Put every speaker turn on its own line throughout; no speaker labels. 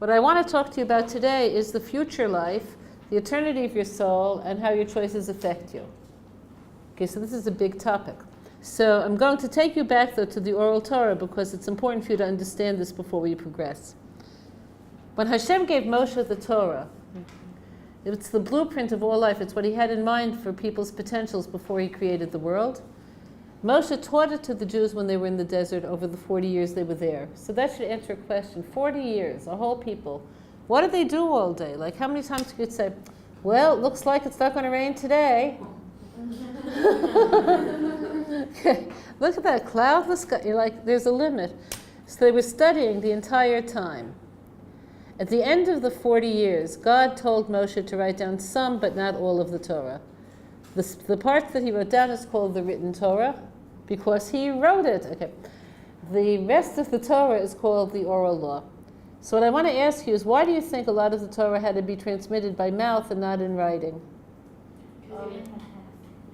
What I want to talk to you about today is the future life, the eternity of your soul, and how your choices affect you. Okay, so this is a big topic. So I'm going to take you back, though, to the oral Torah because it's important for you to understand this before we progress. When Hashem gave Moshe the Torah, it's the blueprint of all life. It's what he had in mind for people's potentials before he created the world. Moshe taught it to the Jews when they were in the desert over the 40 years they were there. So that should answer a question. 40 years, a whole people. What did they do all day? Like, how many times could you say, well, it looks like it's not going to rain today. Okay. Look at that cloudless sky. You're like, there's a limit. So they were studying the entire time. At the end of the 40 years, God told Moshe to write down some, but not all of the Torah. The part that he wrote down is called the written Torah, because he wrote it. Okay. The rest of the Torah is called the oral law. So what I want to ask you is, why do you think a lot of the Torah had to be transmitted by mouth and not in writing?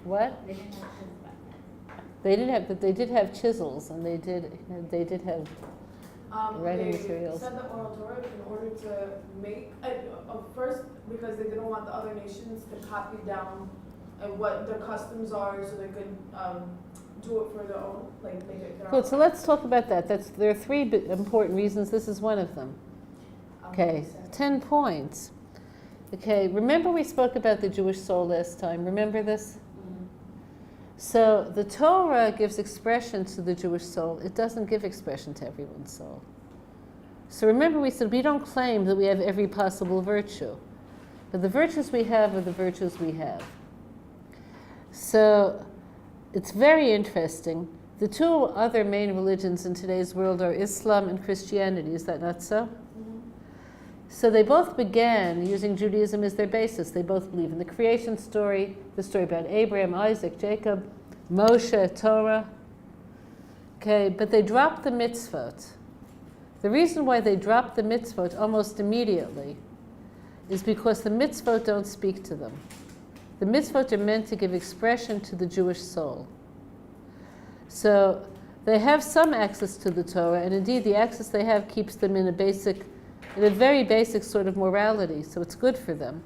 What? They did have chisels, and they did have writing materials.
They said the oral Torah in order to make first because they didn't want the other nations to copy down what their customs are, so they could do it for their own, like make it their own.
Good. So let's talk about that. There are three important reasons. This is one of them. Okay, 10 points. Okay, remember we spoke about the Jewish soul last time. Remember this? So the Torah gives expression to the Jewish soul. It doesn't give expression to everyone's soul. So remember we said we don't claim that we have every possible virtue. But the virtues we have are the virtues we have. So it's very interesting. The two other main religions in today's world are Islam and Christianity. Is that not so? So they both began using Judaism as their basis. They both believe in the creation story, the story about Abraham, Isaac, Jacob, Moshe, Torah. Okay, but they dropped the mitzvot. The reason why they dropped the mitzvot almost immediately is because the mitzvot don't speak to them. The mitzvot are meant to give expression to the Jewish soul. So they have some access to the Torah, and indeed the access they have keeps them in a very basic sort of morality, so it's good for them.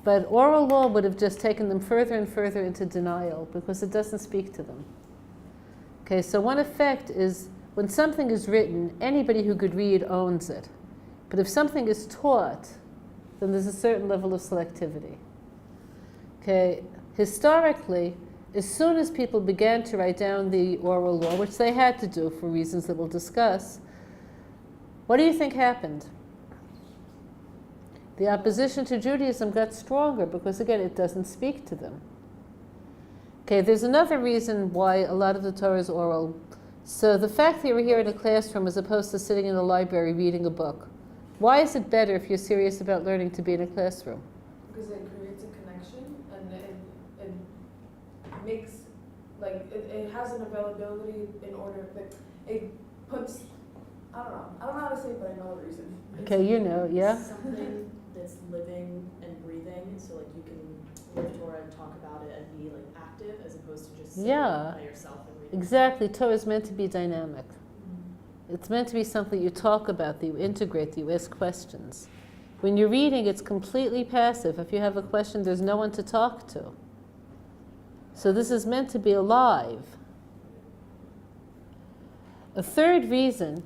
But oral law would have just taken them further and further into denial because it doesn't speak to them. Okay, so one effect is when something is written, anybody who could read owns it. But if something is taught, then there's a certain level of selectivity. Okay, historically, as soon as people began to write down the oral law, which they had to do for reasons that we'll discuss, what do you think happened? The opposition to Judaism got stronger because, again, it doesn't speak to them. Okay, there's another reason why a lot of the Torah is oral. So the fact that you're here in a classroom as opposed to sitting in a library reading a book, why is it better if you're serious about learning to be in a classroom?
Because it creates a connection, and it makes, like, it has an availability in order, but it puts, I don't know how to say it, but I know the reason.
Okay, you know, yeah?
Something that's living and breathing, so like you can live Torah and talk about it and be like active as opposed to just sitting by yourself and reading.
Exactly. Torah is meant to be dynamic. It's meant to be something you talk about, that you integrate, that you ask questions. When you're reading, it's completely passive. If you have a question, there's no one to talk to. So this is meant to be alive. A third reason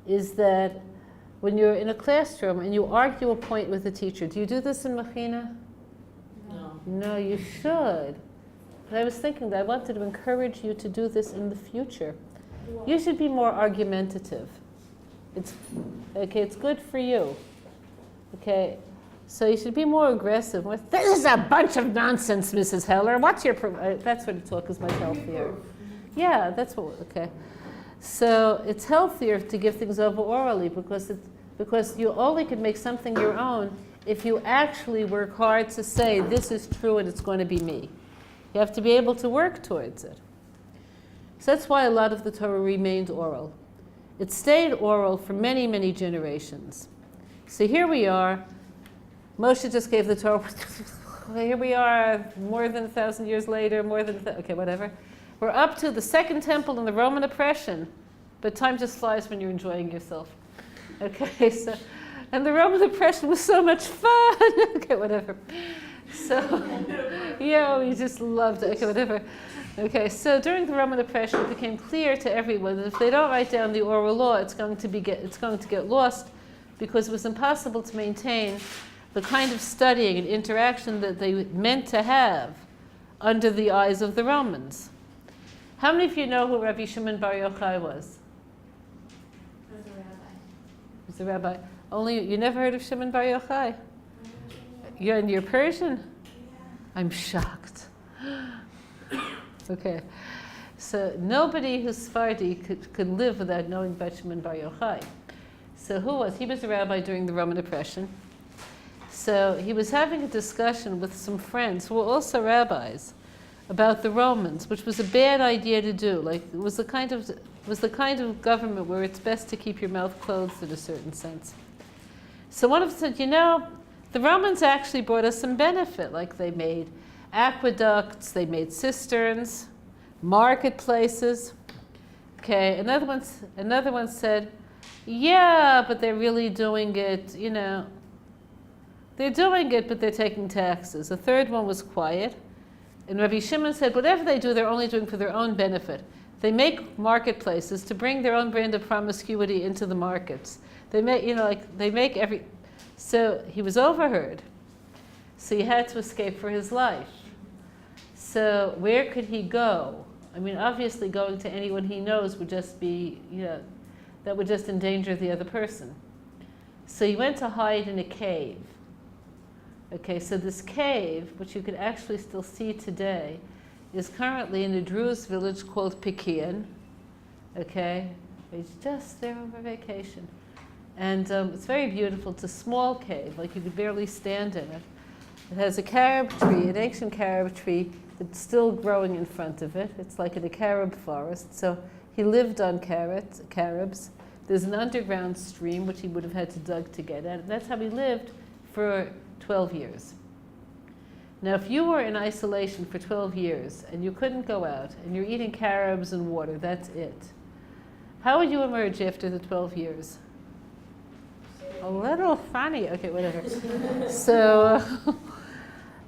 is that when you're in a classroom and you argue a point with a teacher, do you do this in Mechina?
No.
No, you should. But I was thinking that I wanted to encourage you to do this in the future. You should be more argumentative. It's good for you. Okay, so you should be more aggressive. This is a bunch of nonsense, Mrs. Heller. What's your that's what talk is much healthier. Yeah, that's what. Okay. So it's healthier to give things over orally because you only can make something your own if you actually work hard to say this is true and it's going to be me. You have to be able to work towards it. So that's why a lot of the Torah remained oral. It stayed oral for many, many generations. So here we are. Moshe just gave the Torah. Here we are, more than 1,000 years later, okay, whatever. We're up to the Second Temple and the Roman oppression, but time just flies when you're enjoying yourself. Okay, so, and the Roman oppression was so much fun. Okay, whatever. So, yeah, we just loved it. Okay, whatever. Okay, so during the Roman oppression, it became clear to everyone that if they don't write down the oral law, it's going to get lost, because it was impossible to maintain the kind of studying and interaction that they meant to have under the eyes of the Romans. How many of you know who Rabbi Shimon Bar Yochai was?
He was a rabbi.
He was a rabbi. Only you never heard of Shimon Bar Yochai? You're Persian?
Yeah.
I'm shocked. Okay, so nobody who's Sephardi could live without knowing about Shimon Bar Yochai. So who was? He was a rabbi during the Roman oppression. So he was having a discussion with some friends who were also rabbis about the Romans, which was a bad idea to do. Like, it was the kind of government where it's best to keep your mouth closed in a certain sense. So one of them said, you know, the Romans actually brought us some benefit. Like, they made aqueducts, they made cisterns, marketplaces. Okay, another one said, yeah, but they're really doing it, you know. They're doing it, but they're taking taxes. A third one was quiet. And Rabbi Shimon said, whatever they do, they're only doing for their own benefit. They make marketplaces to bring their own brand of promiscuity into the markets. They make, you know, like, they make every... So he was overheard. So he had to escape for his life. So where could he go? I mean, obviously going to anyone he knows would just be, you know, that would just endanger the other person. So he went to hide in a cave. Okay, so this cave, which you can actually still see today, is currently in a Druze village called Pekian. Okay, he's just there over vacation. And it's very beautiful. It's a small cave, like you could barely stand in it. It has a carob tree, an ancient carob tree that's still growing in front of it. It's like in a carob forest. So he lived on carobs. There's an underground stream, which he would have had to dug to get at. And that's how he lived for 12 years. Now, if you were in isolation for 12 years and you couldn't go out and you're eating carobs and water, that's it. How would you emerge after the 12 years? A little funny. Okay, whatever. So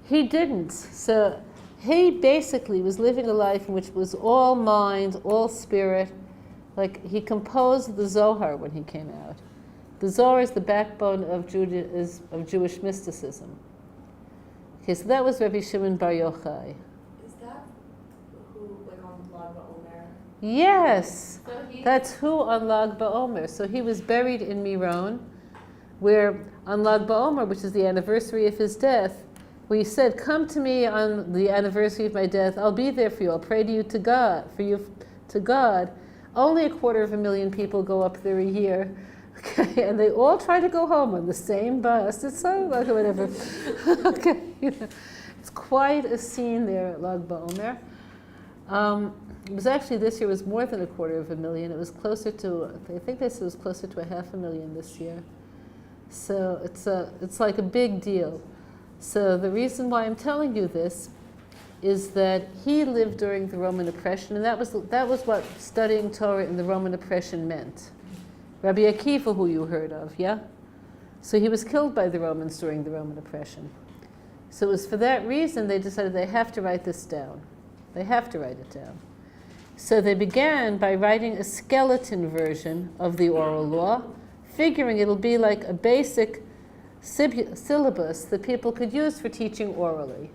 he didn't. So he basically was living a life in which was all mind, all spirit. Like, he composed the Zohar when he came out. The Zohar is the backbone of Jewish mysticism. Okay, so that was Rabbi Shimon Bar Yochai.
Is that who, like, on Lag BaOmer?
Yes, that's who on Lag BaOmer. So he was buried in Miron, where on Lag BaOmer, which is the anniversary of his death, we said, come to me on the anniversary of my death. I'll be there for you. I'll pray to you to God, to God. Only 250,000 people go up there a year. Okay, and they all try to go home on the same bus. It's so, like, whatever. Okay, you know, it's quite a scene there at Lag BaOmer. It was actually, this year was more than 250,000. It was closer to, I think they said it was closer to 500,000 this year. So it's like a big deal. So the reason why I'm telling you this is that he lived during the Roman oppression, and that was what studying Torah in the Roman oppression meant. Rabbi Akiva, who you heard of, yeah? So he was killed by the Romans during the Roman oppression. So it was for that reason they decided they have to write this down. They have to write it down. So they began by writing a skeleton version of the oral law, figuring it'll be like a basic syllabus that people could use for teaching orally.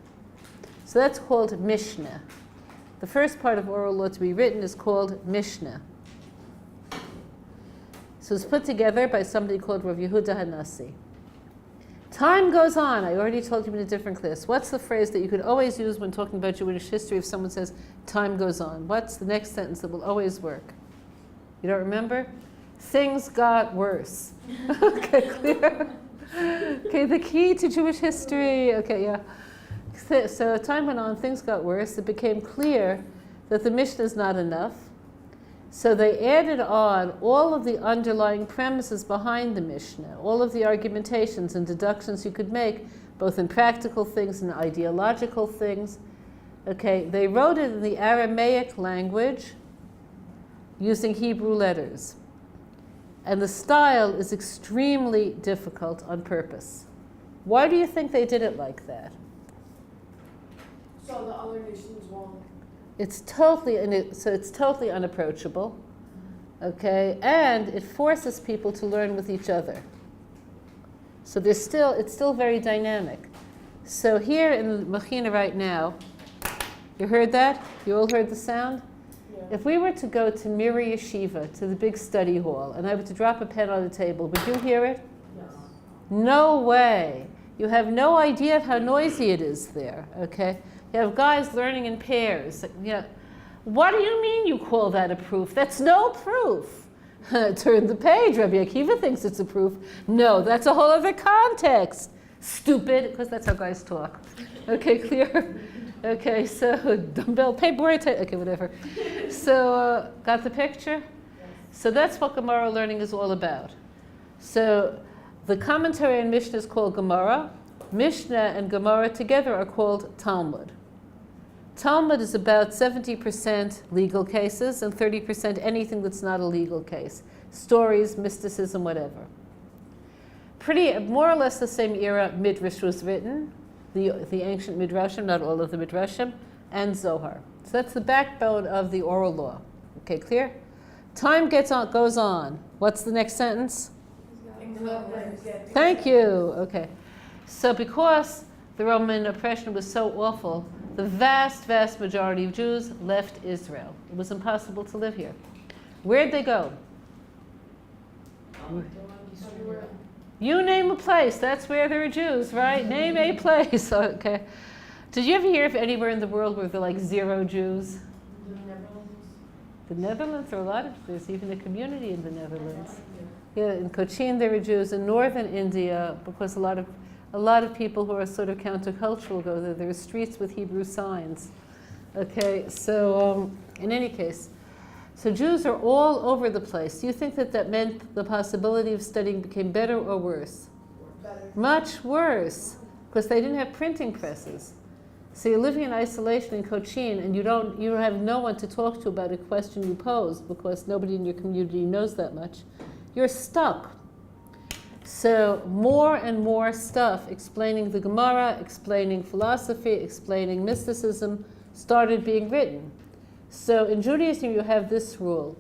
So that's called Mishnah. The first part of oral law to be written is called Mishnah. So it's put together by somebody called Rav Yehuda Hanassi. Time goes on. I already told you in a different class. What's the phrase that you could always use when talking about Jewish history if someone says, time goes on? What's the next sentence that will always work? You don't remember? Things got worse. Okay, clear? Okay, the key to Jewish history. Okay, yeah. So time went on, things got worse. It became clear that the Mishnah is not enough. So they added on all of the underlying premises behind the Mishnah, all of the argumentations and deductions you could make, both in practical things and ideological things. Okay, they wrote it in the Aramaic language using Hebrew letters. And the style is extremely difficult on purpose. Why do you think they did it like that?
So the other nations won't.
It's totally unapproachable, okay? And it forces people to learn with each other. So it's still very dynamic. So here in Mechina right now, you heard that? You all heard the sound?
Yeah.
If we were to go to Mira Yeshiva, to the big study hall, and I were to drop a pen on the table, would you hear it?
Yes.
No way. You have no idea of how noisy it is there, okay? You have guys learning in pairs. You know, what do you mean you call that a proof? That's no proof. Turn the page. Rabbi Akiva thinks it's a proof. No, that's a whole other context. Stupid, because that's how guys talk. Okay, clear? Okay, so dumbbell, paper, okay, whatever. So, got the picture? So that's what Gemara learning is all about. So the commentary on Mishnah is called Gemara. Mishnah and Gemara together are called Talmud. Talmud is about 70% legal cases and 30% anything that's not a legal case. Stories, mysticism, whatever. Pretty, more or less the same era Midrash was written, the ancient Midrashim, not all of the Midrashim, and Zohar. So that's the backbone of the oral law. Okay, clear? Time goes on. What's the next sentence? Thank you. Okay. So because the Roman oppression was so awful, the vast, vast majority of Jews left Israel. It was impossible to live here. Where'd they go?
Everywhere.
You name a place. That's where there are Jews, right? Name a place. Okay. Did you ever hear of anywhere in the world where there are like 0 Jews?
The Netherlands.
The Netherlands, there are a lot of, there's even a community in the Netherlands. Yeah, in Cochin there are Jews. In northern India, because a lot of people who are sort of countercultural go there. There are streets with Hebrew signs. Okay, so in any case, so Jews are all over the place. Do you think that meant the possibility of studying became better or worse?
Better.
Much worse, because they didn't have printing presses. So you're living in isolation in Cochin, and you don't have no one to talk to about a question you pose because nobody in your community knows that much. You're stuck. So more and more stuff explaining the Gemara, explaining philosophy, explaining mysticism started being written. So in Judaism you have this rule.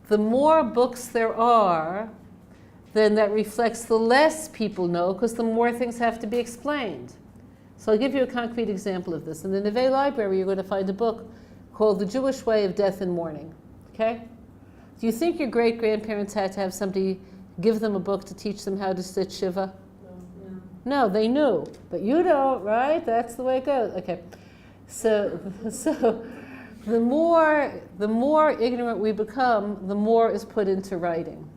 The more books there are, then that reflects the less people know because the more things have to be explained. So I'll give you a concrete example of this. In the Neve Library you're going to find a book called The Jewish Way of Death and Mourning. Okay? Do you think your great-grandparents had to have somebody give them a book to teach them how to sit Shiva? No, they knew. But you don't, right? That's the way it goes. Okay. So the more ignorant we become, the more is put into writing.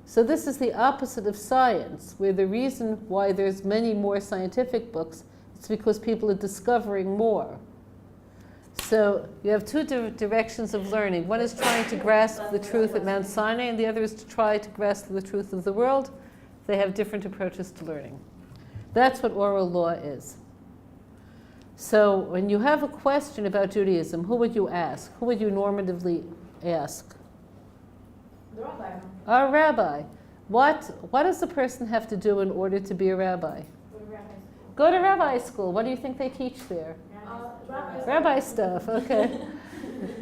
So this is the opposite of science, where the reason why there's many more scientific books is because people are discovering more. So you have 2 directions of learning. One is trying to grasp the truth at Mount Sinai, and the other is to try to grasp the truth of the world. They have different approaches to learning. That's what oral law is. So when you have a question about Judaism, who would you ask? Who would you normatively ask?
The Rabbi.
A rabbi. What does a person have to do in order to be a rabbi? Go to rabbi school. What do you think they teach there? Rabbi stuff, okay.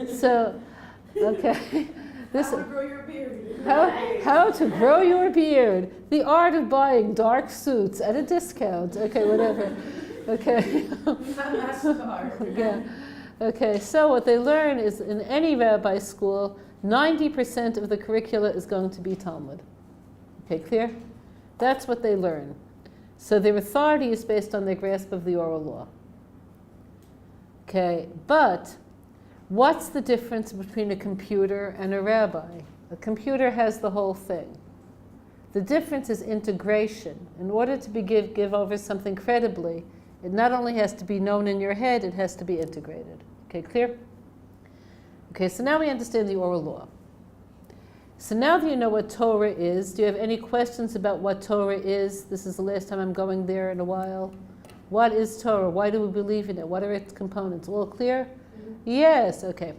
So, okay.
How to grow your beard.
How to grow your beard. The art of buying dark suits at a discount. Okay, whatever. Okay. Yeah. Okay, so what they learn is in any rabbi school, 90% of the curricula is going to be Talmud. Okay, clear? That's what they learn. So their authority is based on their grasp of the oral law. Okay, but what's the difference between a computer and a rabbi? A computer has the whole thing. The difference is integration. In order to give over something credibly, it not only has to be known in your head, it has to be integrated. Okay, clear? Okay, so now we understand the oral law. So now that you know what Torah is, do you have any questions about what Torah is? This is the last time I'm going there in a while. What is Torah? Why do we believe in it? What are its components? All clear? Mm-hmm. Yes, okay.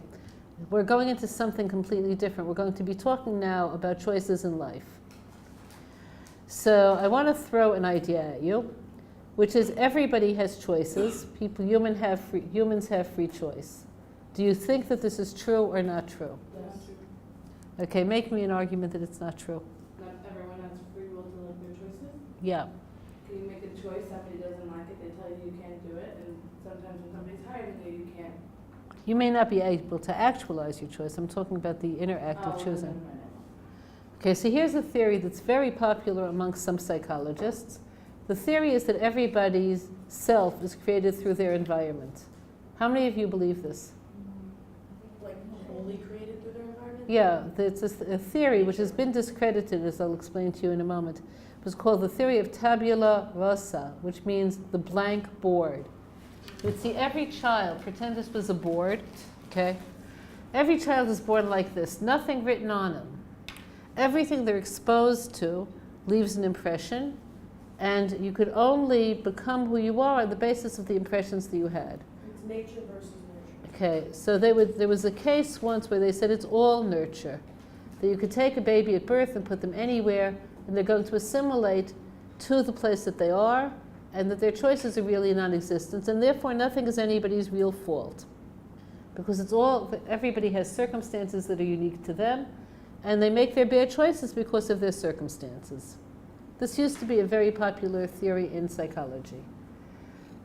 we're going into something completely different. We're going to be talking now about choices in life. So I want to throw an idea at you, which is everybody has choices. Humans have free choice. Do you think that this is true or not true?
Yes.
Okay, make me an argument that it's not true.
Not everyone has free will to make their choices.
Yeah.
Can you make a choice, somebody doesn't like it, they tell you you can't do it, and sometimes when somebody's higher than you can't.
You may not be able to actualize your choice. I'm talking about the inner act of choosing. Okay, so here's a theory that's very popular amongst some psychologists. The theory is that everybody's self is created through their environment. How many of you believe this?
Like wholly created through their environment?
Yeah, it's a theory which has been discredited, as I'll explain to you in a moment. It was called the theory of Tabula Rasa, which means the blank board. You'd see every child, pretend this was a board, okay? Every child is born like this, nothing written on them. Everything they're exposed to leaves an impression, and you could only become who you are on the basis of the impressions that you had.
It's nature versus nurture.
Okay, so there was a case once where they said it's all nurture. That you could take a baby at birth and put them anywhere, and they're going to assimilate to the place that they are, and that their choices are really non-existent, and therefore nothing is anybody's real fault. Because everybody has circumstances that are unique to them, and they make their bad choices because of their circumstances. This used to be a very popular theory in psychology.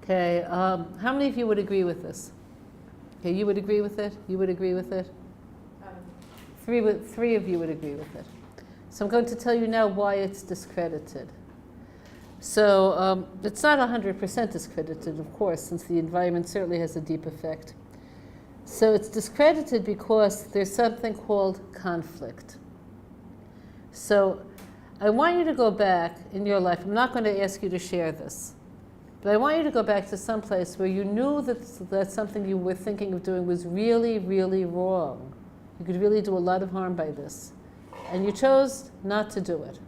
Okay, how many of you would agree with this? Okay, you would agree with it? You would agree with it? Three of you would agree with it. So I'm going to tell you now why it's discredited. So it's not 100% discredited, of course, since the environment certainly has a deep effect. So it's discredited because there's something called conflict. So I want you to go back in your life. I'm not going to ask you to share this, but I want you to go back to some place where you knew that something you were thinking of doing was really, really wrong. You could really do a lot of harm by this. And you chose not to do it.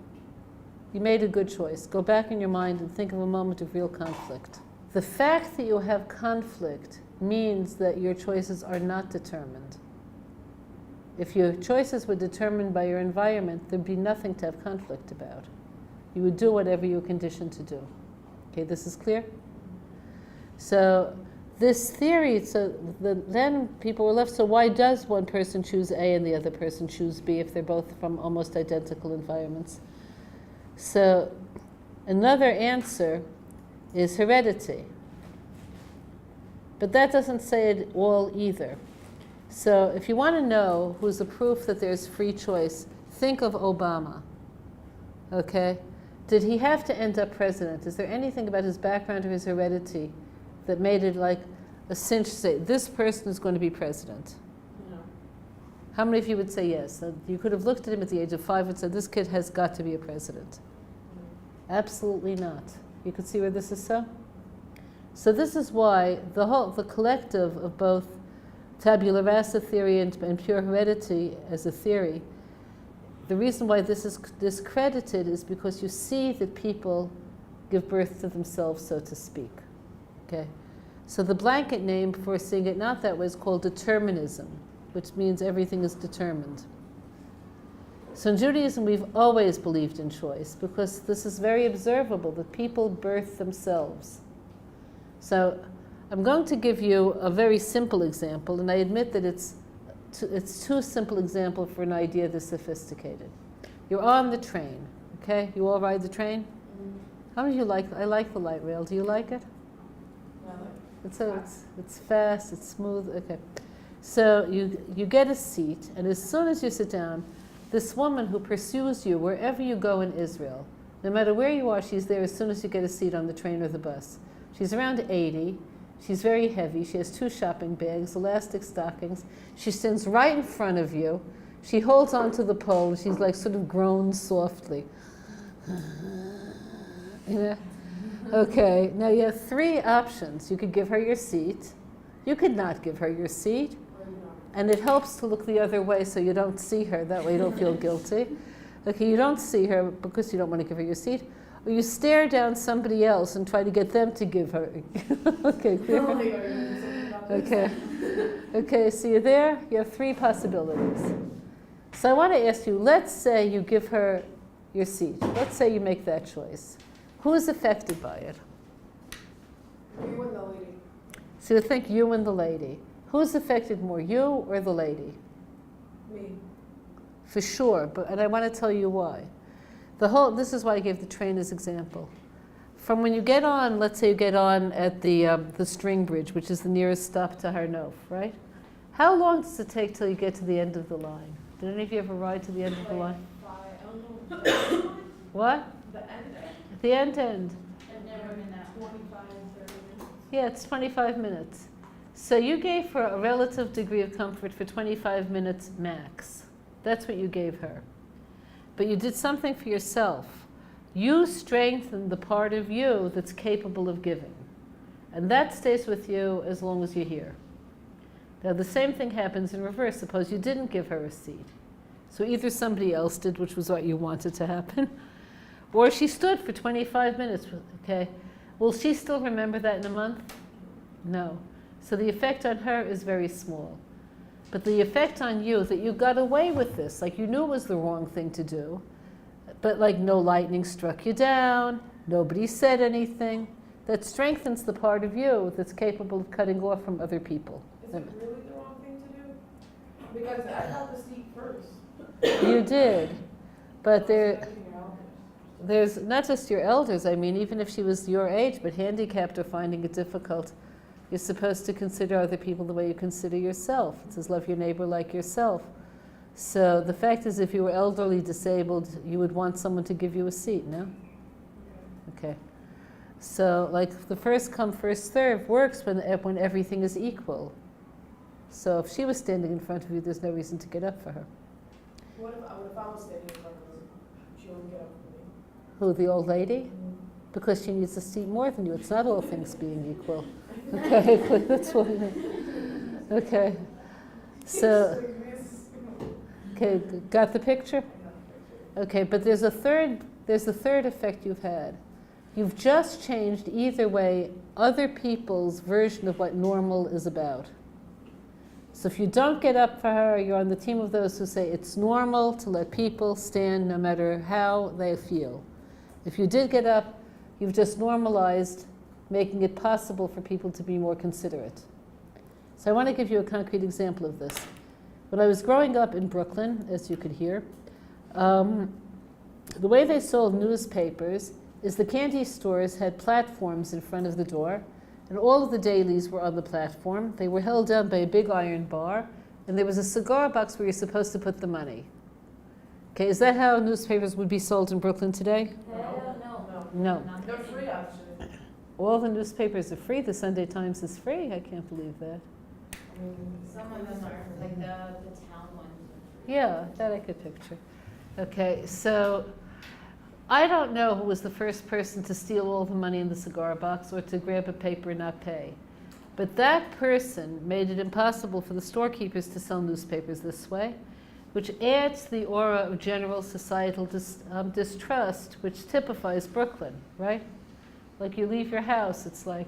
You made a good choice. Go back in your mind and think of a moment of real conflict. The fact that you have conflict means that your choices are not determined. If your choices were determined by your environment, there'd be nothing to have conflict about. You would do whatever you were conditioned to do. Okay, this is clear? So this theory, then people were left, so why does one person choose A and the other person choose B if they're both from almost identical environments? So another answer is heredity. But that doesn't say it all either. So if you want to know who's the proof that there's free choice, think of Obama. Okay? Did he have to end up president? Is there anything about his background or his heredity that made it like a cinch to say, this person is going to be president?
No.
How many of you would say yes? So you could have looked at him at the age of 5 and said, this kid has got to be a president. Absolutely not. You could see where this is so? So this is why the collective of both tabula rasa theory and pure heredity as a theory, the reason why this is discredited is because you see that people give birth to themselves, so to speak. Okay? So the blanket name for seeing it not that way is called determinism, which means everything is determined. So in Judaism, we've always believed in choice because this is very observable, that people birth themselves. So I'm going to give you a very simple example, and I admit that it's too simple example for an idea this sophisticated. You're on the train, okay? You all ride the train? How many of you like, I like the light rail. Do you like it? It's fast, it's smooth, okay. So you get a seat, and as soon as you sit down, this woman who pursues you wherever you go in Israel, no matter where you are, she's there as soon as you get a seat on the train or the bus. She's around 80. She's very heavy. She has 2 shopping bags, elastic stockings. She stands right in front of you. She holds onto the pole. She's like sort of groans softly. You know? Okay, now you have 3 options. You could give her your seat. You could not give her your seat. And it helps to look the other way so you don't see her. That way you don't feel guilty. Okay, you don't see her because you don't want to give her your seat. Or you stare down somebody else and try to get them to give her. Okay, clear? Okay. Okay, so you're there. You have three possibilities. So I want to ask you, let's say you give her your seat. Let's say you make that choice. Who's affected by it?
You and the lady.
So you think you and the lady. Who's affected more, you or the lady?
Me.
For sure, and I want to tell you why. This is why I gave the train as example. From when you get on, let's say you get on at the string bridge, which is the nearest stop to Har Nof, right? How long does it take till you get to the end of the line? Did any of you ever ride to the end of the line? What?
The end.
The end.
I've never been that 25, 30 minutes.
Yeah, it's 25 minutes. So you gave her a relative degree of comfort for 25 minutes max. That's what you gave her. But you did something for yourself. You strengthened the part of you that's capable of giving. And that stays with you as long as you're here. Now the same thing happens in reverse. Suppose you didn't give her a seat. So either somebody else did, which was what you wanted to happen, or she stood for 25 minutes. Okay, will she still remember that in a month? No. So the effect on her is very small. But the effect on you, that you got away with this, like you knew it was the wrong thing to do, but like no lightning struck you down, nobody said anything, that strengthens the part of you that's capable of cutting off from other people.
Is it really the wrong thing to do? Because I got the seat first.
You did, but there's not just your elders. I mean, even if she was your age but handicapped or finding it difficult, you're supposed to consider other people the way you consider yourself. It says love your neighbor like yourself. So the fact is, if you were elderly, disabled, you would want someone to give you a seat, no? Okay. So like the first come, first serve works when everything is equal. So if she was standing in front of you, there's no reason to get up for her.
What if I was standing in front of her? She wouldn't get up for me.
Who, the old lady? Because she needs a seat more than you. It's not all things being equal. Okay, that's what it is. Okay. So, okay, got the picture? Okay, but there's a third effect you've had. You've just changed, either way, other people's version of what normal is about. So if you don't get up for her, you're on the team of those who say it's normal to let people stand no matter how they feel. If you did get up, you've just normalized making it possible for people to be more considerate. So I want to give you a concrete example of this. When I was growing up in Brooklyn, as you could hear, the way they sold newspapers is the candy stores had platforms in front of the door, and all of the dailies were on the platform. They were held down by a big iron bar, and there was a cigar box where you're supposed to put the money. Okay, is that how newspapers would be sold in Brooklyn today? No.
They're free, actually.
All the newspapers are free. The Sunday Times is free. I can't believe that.
Some of them are, like the town ones.
Yeah, that I could picture. Okay, so I don't know who was the first person to steal all the money in the cigar box or to grab a paper and not pay. But that person made it impossible for the storekeepers to sell newspapers this way, which adds to the aura of general societal distrust, which typifies Brooklyn, right? Like you leave your house, it's like,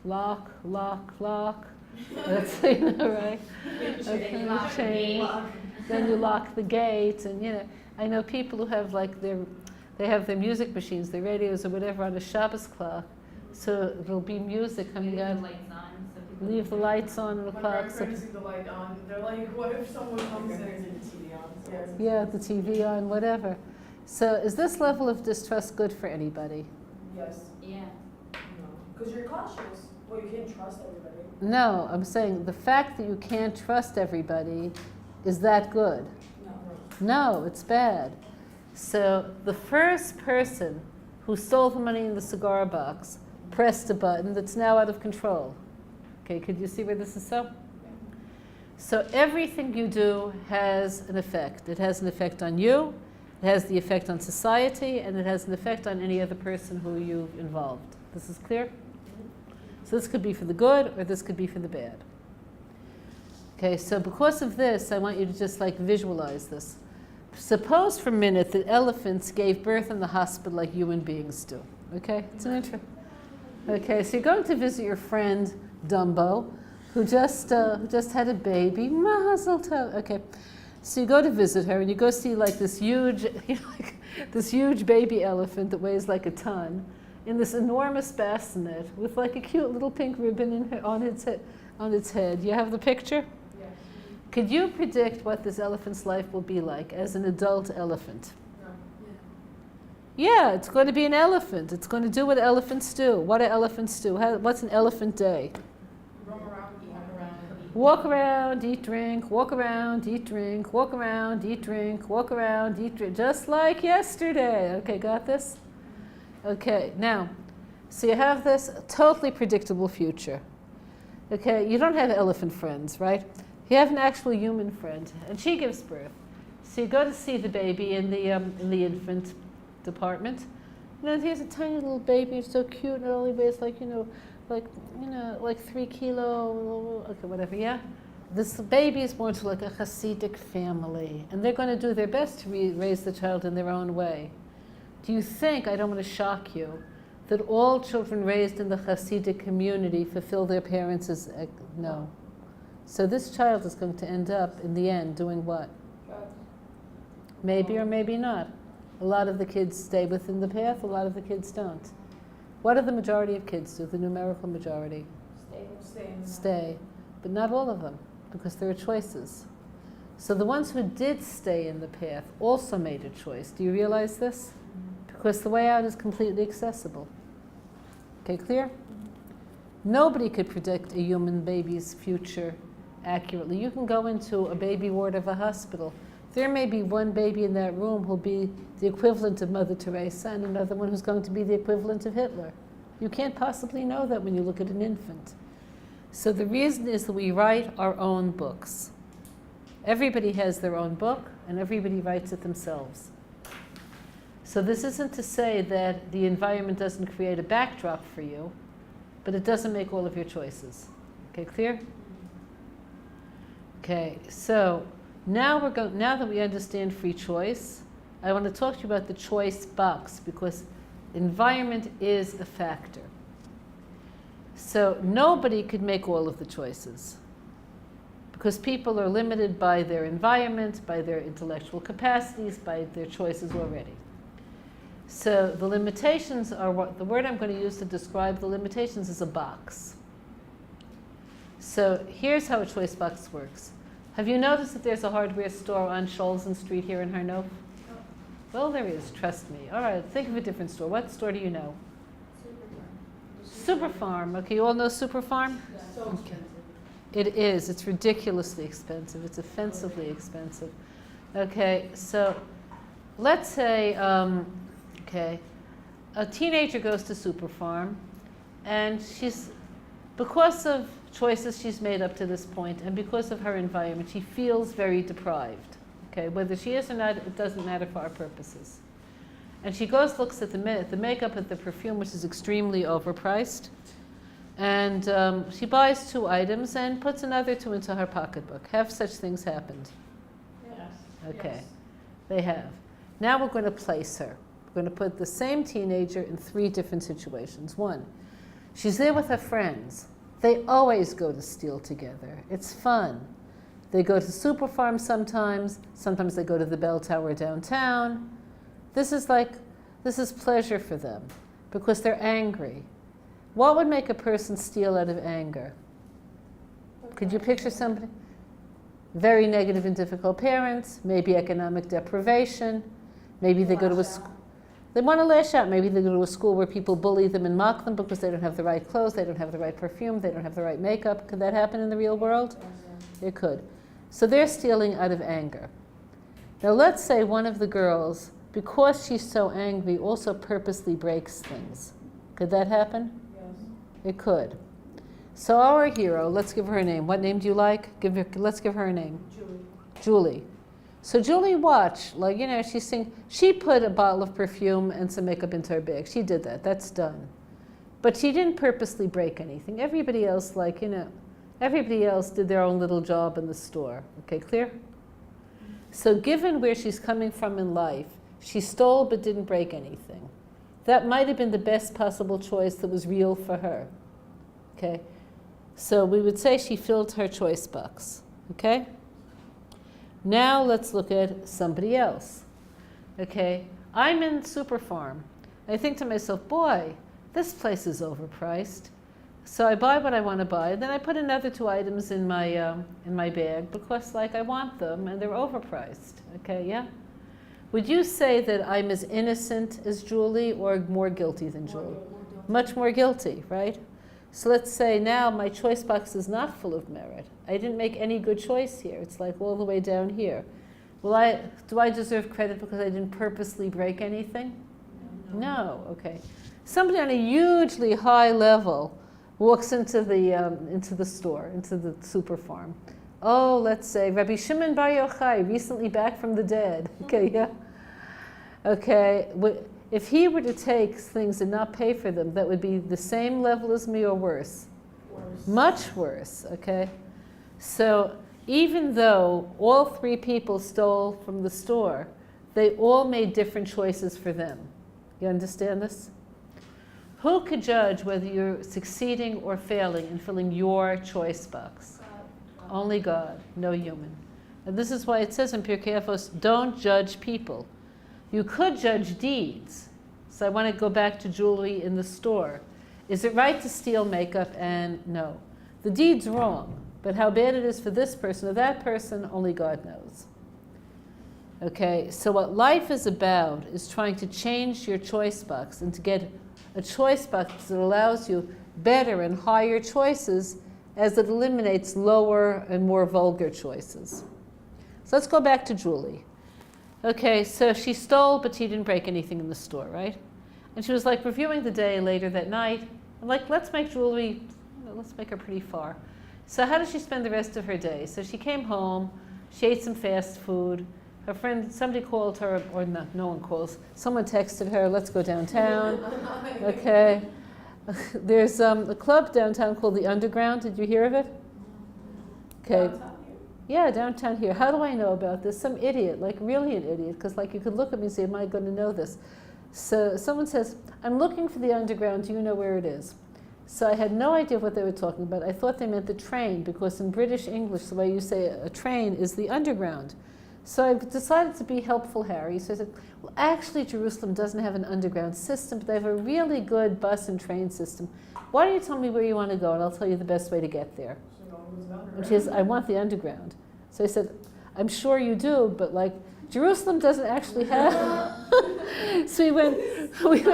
lock, lock, lock. That's, right? Okay, chain. Then you lock the gate, and I know people who have like they have their music machines, their radios or whatever on a Shabbos clock, so there'll be music coming out. Leave the lights on and the clock.
So the light on. They're like, what if someone comes in? The TV on. Yes.
Yeah, the TV on, whatever. So is this level of distrust good for anybody?
Yes.
Yeah.
Because you're cautious. Well, you can't trust everybody.
No, I'm saying the fact that you can't trust everybody, is that good? No, it's bad. So the first person who stole the money in the cigar box pressed a button that's now out of control. Okay, could you see where this is so? So everything you do has an effect. It has an effect on you, it has the effect on society, and it has an effect on any other person who you've involved. This is clear? So this could be for the good, or this could be for the bad. Okay, so because of this, I want you to just like visualize this. Suppose for a minute that elephants gave birth in the hospital like human beings do. Okay, it's an intro. Okay, so you're going to visit your friend Dumbo, who just had a baby. Mazel tov. Okay, so you go to visit her, and you go see like this huge, this huge baby elephant that weighs like a ton, in this enormous bassinet with like a cute little pink ribbon on its head. You have the picture?
Yes.
Could you predict what this elephant's life will be like as an adult elephant?
No.
Yeah, it's going to be an elephant. It's going to do what elephants do. What do elephants do? What's an elephant day?
Roam around,
Walk around, eat, drink, walk around, eat, drink, walk around, eat, drink, walk around, eat, drink, just like yesterday. Okay, got this? Okay, now, so you have this totally predictable future. Okay, you don't have elephant friends, right? You have an actual human friend, and she gives birth. So you go to see the baby in the infant department. And then here's a tiny little baby, it's so cute, and it only weighs like 3 kilo, okay, whatever, yeah? This baby is born to like a Hasidic family, and they're going to do their best to raise the child in their own way. Do you think, I don't want to shock you, that all children raised in the Hasidic community fulfill their parents' no. So this child is going to end up, in the end, doing what? Maybe or maybe not. A lot of the kids stay within the path, a lot of the kids don't. What do the majority of kids do, the numerical majority? Stay. But not all of them, because there are choices. So the ones who did stay in the path also made a choice. Do you realize this? Because the way out is completely accessible. Okay, clear? Nobody could predict a human baby's future accurately. You can go into a baby ward of a hospital. There may be one baby in that room who'll be the equivalent of Mother Teresa and another one who's going to be the equivalent of Hitler. You can't possibly know that when you look at an infant. So the reason is that we write our own books. Everybody has their own book, and everybody writes it themselves. So this isn't to say that the environment doesn't create a backdrop for you, but it doesn't make all of your choices. Okay, clear? Okay, so now that we understand free choice, I want to talk to you about the choice box, because environment is a factor. So nobody could make all of the choices, because people are limited by their environment, by their intellectual capacities, by their choices already. So the limitations are what the word I'm going to use to describe the limitations is a box. So here's how a choice box works. Have you noticed that there's a hardware store on Scholzen Street here in Harnof? Well, there is, trust me. All right, think of a different store. What store do you know? Super Farm. Okay, you all know Super Farm?
So expensive.
It is. It's ridiculously expensive. It's offensively expensive. Okay, so let's say, a teenager goes to Super Farm, and because of choices she's made up to this point, and because of her environment, she feels very deprived. Okay, whether she is or not, it doesn't matter for our purposes. And she goes, looks at the makeup and the perfume, which is extremely overpriced, and she buys 2 items and puts another 2 into her pocketbook. Have such things happened?
Yes.
Okay,
Yes.
They have. Now we're going to place her. We're going to put the same teenager in 3 different situations. 1, she's there with her friends. They always go to steal together. It's fun. They go to Super Farm sometimes. Sometimes they go to the Bell Tower downtown. This is pleasure for them because they're angry. What would make a person steal out of anger? Could you picture somebody? Very negative and difficult parents, maybe economic deprivation, maybe they go to a school. They want to lash out. Maybe they go to a school where people bully them and mock them because they don't have the right clothes, they don't have the right perfume, they don't have the right makeup. Could that happen in the real world? It could. So they're stealing out of anger. Now let's say one of the girls, because she's so angry, also purposely breaks things. Could that happen?
Yes.
It could. So our hero, let's give her a name. What name do you like? Let's give her a name. Julie. So Julie watched, she put a bottle of perfume and some makeup into her bag. She did that. That's done. But she didn't purposely break anything. Everybody else, everybody else did their own little job in the store. Okay, clear? So given where she's coming from in life, she stole but didn't break anything. That might have been the best possible choice that was real for her. Okay? So we would say she filled her choice box. Okay? Now let's look at somebody else. Okay? I'm in Super Farm. I think to myself, boy, this place is overpriced. So I buy what I want to buy. Then I put another 2 items in my bag because like I want them and they're overpriced. Okay, yeah? Would you say that I'm as innocent as Julie or more guilty than Julie? Much more guilty, right? So let's say now my choice box is not full of merit. I didn't make any good choice here. It's like all the way down here. Do I deserve credit because I didn't purposely break anything? No, okay. Somebody on a hugely high level walks into the store, into the super farm. Oh, let's say Rabbi Shimon Bar Yochai, recently back from the dead. Okay, yeah. Okay, if he were to take things and not pay for them, that would be the same level as me or worse?
Worse.
Much worse, okay? So even though all 3 people stole from the store, they all made different choices for them. You understand this? Who could judge whether you're succeeding or failing in filling your choice box? Only God, no human. And this is why it says in Pirkei Avos, don't judge people. You could judge deeds. So I want to go back to jewelry in the store. Is it right to steal makeup? And no. The deed's wrong. But how bad it is for this person or that person, only God knows. Okay, so what life is about is trying to change your choice box and to get a choice box that allows you better and higher choices as it eliminates lower and more vulgar choices. So let's go back to Julie. Okay, so she stole, but she didn't break anything in the store, right? And she was like reviewing the day later that night. I'm like, let's make Julie, let's make her pretty far. So how did she spend the rest of her day? So she came home, she ate some fast food. Her friend, somebody called her, or no one calls. Someone texted her, let's go downtown. Okay. There's a club downtown called the Underground. Did you hear of it? Okay. Yeah, downtown here. How do I know about this? Some idiot, like really an idiot, because like you could look at me and say, am I going to know this? So someone says, I'm looking for the Underground. Do you know where it is? So I had no idea what they were talking about. I thought they meant the train, because in British English, the way you say a train is the Underground. So I decided to be helpful, Harry. So I said, well, actually, Jerusalem doesn't have an underground system, but they have a really good bus and train system. Why don't you tell me where you want to go, and I'll tell you the best way to get there. And she says, I want the underground. So I said, I'm sure you do, but like, Jerusalem doesn't actually have. So we went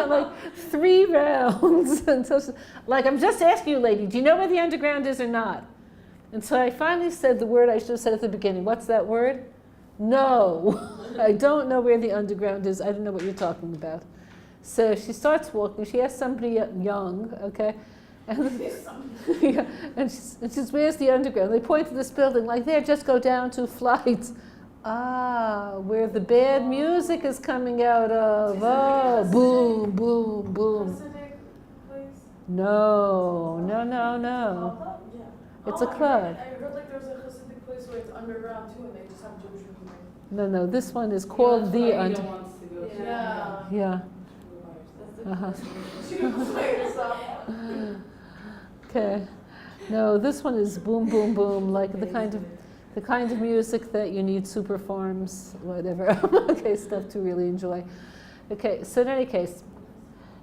like 3 rounds. And so she, like, I'm just asking you, lady, do you know where the underground is or not? And so I finally said the word I should have said at the beginning. What's that word? No, I don't know where the underground is. I don't know what you're talking about. So she starts walking. She asks somebody young, okay? And, yeah, and she says, where's the underground? They point to this building, like, there, just go down 2 flights. Ah, where the bad music is coming out of. Oh, boom, boom, boom. No. It's a club.
I heard like there's a Hasidic place where it's underground too, and they just have Jewish people.
No, this one is called the
Underground.
Yeah. Uh-huh. Okay. No, this one is boom, boom, boom, like the kind of music that you need super farms, whatever. Okay, stuff to really enjoy. Okay, so in any case,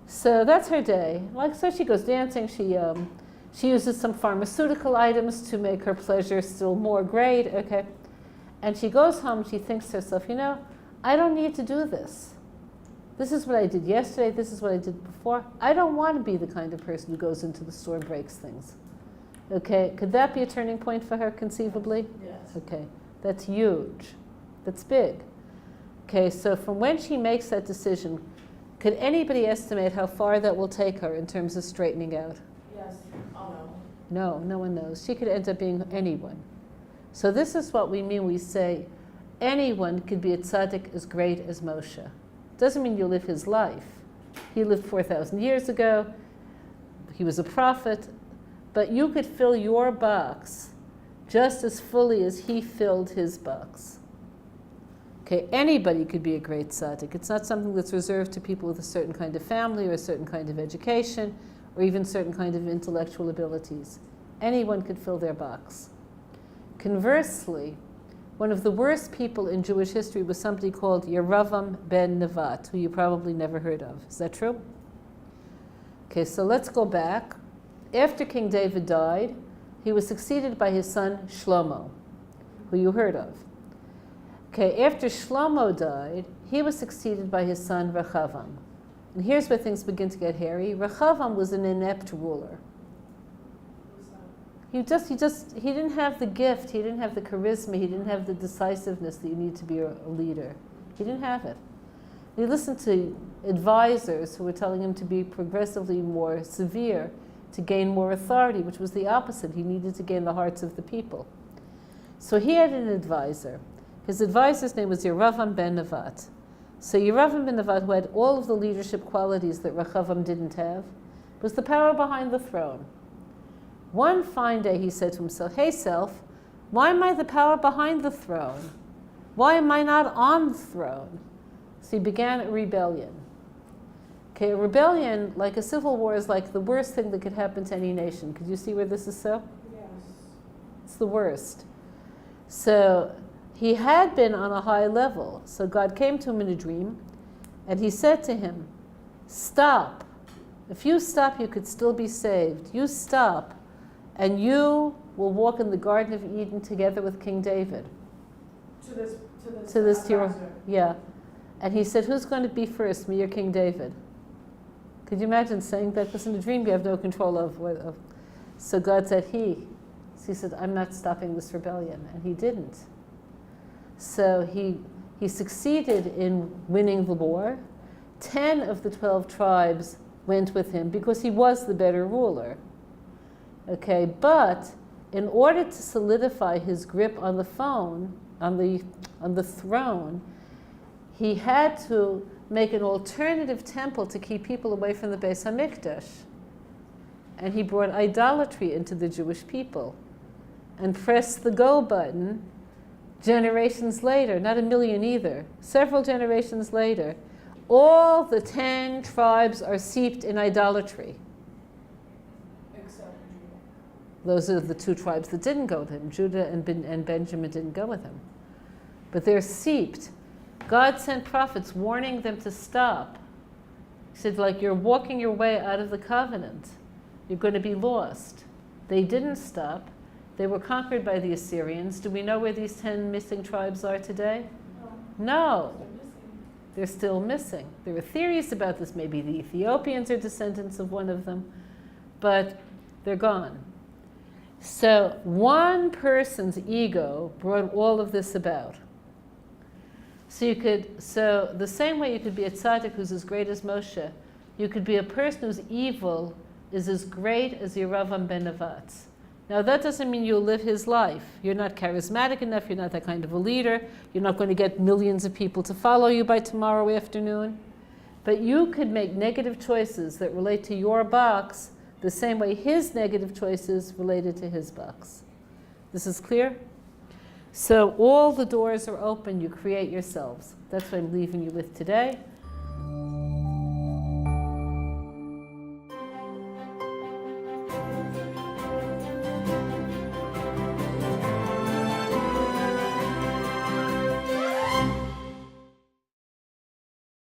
so that's her day. Like, so she goes dancing. She uses some pharmaceutical items to make her pleasure still more great. Okay, and she goes home. She thinks to herself, you know, I don't need to do this. This is what I did yesterday. This is what I did before. I don't want to be the kind of person who goes into the store and breaks things. Okay, could that be a turning point for her conceivably?
Yes.
Okay, that's huge. That's big. Okay, so from when she makes that decision, could anybody estimate how far that will take her in terms of straightening out?
Yes.
No, no one knows. She could end up being anyone. So this is what we mean. We say anyone could be a tzaddik as great as Moshe. Doesn't mean you live his life. He lived 4,000 years ago. He was a prophet. But you could fill your box just as fully as he filled his box. Okay, anybody could be a great tzaddik. It's not something that's reserved to people with a certain kind of family or a certain kind of education or even certain kind of intellectual abilities. Anyone could fill their box. Conversely, one of the worst people in Jewish history was somebody called Yeravam ben Nevat, who you probably never heard of. Is that true? Okay, so let's go back. After King David died, he was succeeded by his son Shlomo, who you heard of. Okay, after Shlomo died, he was succeeded by his son Rechavam. And here's where things begin to get hairy. Rechavam was an inept ruler. He didn't have the gift, he didn't have the charisma, he didn't have the decisiveness that you need to be a leader. He didn't have it. He listened to advisors who were telling him to be progressively more severe, to gain more authority, which was the opposite. He needed to gain the hearts of the people. So he had an advisor. His advisor's name was Yeravam ben Nevat. So Yeravam ben Nevat, who had all of the leadership qualities that Rechavam didn't have, was the power behind the throne. One fine day he said to himself, "Hey self, why am I the power behind the throne? Why am I not on the throne?" So he began a rebellion. Okay, a rebellion, like a civil war, is like the worst thing that could happen to any nation. Could you see where this is so?
Yes.
It's the worst. So he had been on a high level. So God came to him in a dream, and he said to him, "Stop. If you stop, you could still be saved. You stop, and you will walk in the Garden of Eden together with King David."
To this
Torah. Yeah. And he said, "Who's going to be first, me or King David?" Could you imagine saying that? Because in a dream you have no control of. So God said, he. So he said, "I'm not stopping this rebellion." And he didn't. So he succeeded in winning the war. 10 of the 12 tribes went with him because he was the better ruler. Okay, but in order to solidify his grip on the throne, he had to make an alternative temple to keep people away from the Beis HaMikdash. And he brought idolatry into the Jewish people and pressed the go button generations later, not a million either, several generations later. All the 10 tribes are steeped in idolatry.
Except Judah.
Those are the 2 tribes that didn't go with him. Judah and Benjamin didn't go with him. But they're steeped. God sent prophets warning them to stop. He said, like, you're walking your way out of the covenant. You're going to be lost. They didn't stop. They were conquered by the Assyrians. Do we know where these 10 missing tribes are today? No. They're still missing. There are theories about this. Maybe the Ethiopians are descendants of one of them. But they're gone. So one person's ego brought all of this about. So the same way you could be a tzaddik who's as great as Moshe, you could be a person whose evil is as great as Yeravam ben Nevat. Now that doesn't mean you'll live his life. You're not charismatic enough, you're not that kind of a leader, you're not going to get millions of people to follow you by tomorrow afternoon. But you could make negative choices that relate to your box the same way his negative choices related to his box. This is clear? So all the doors are open, you create yourselves. That's what I'm leaving you with today.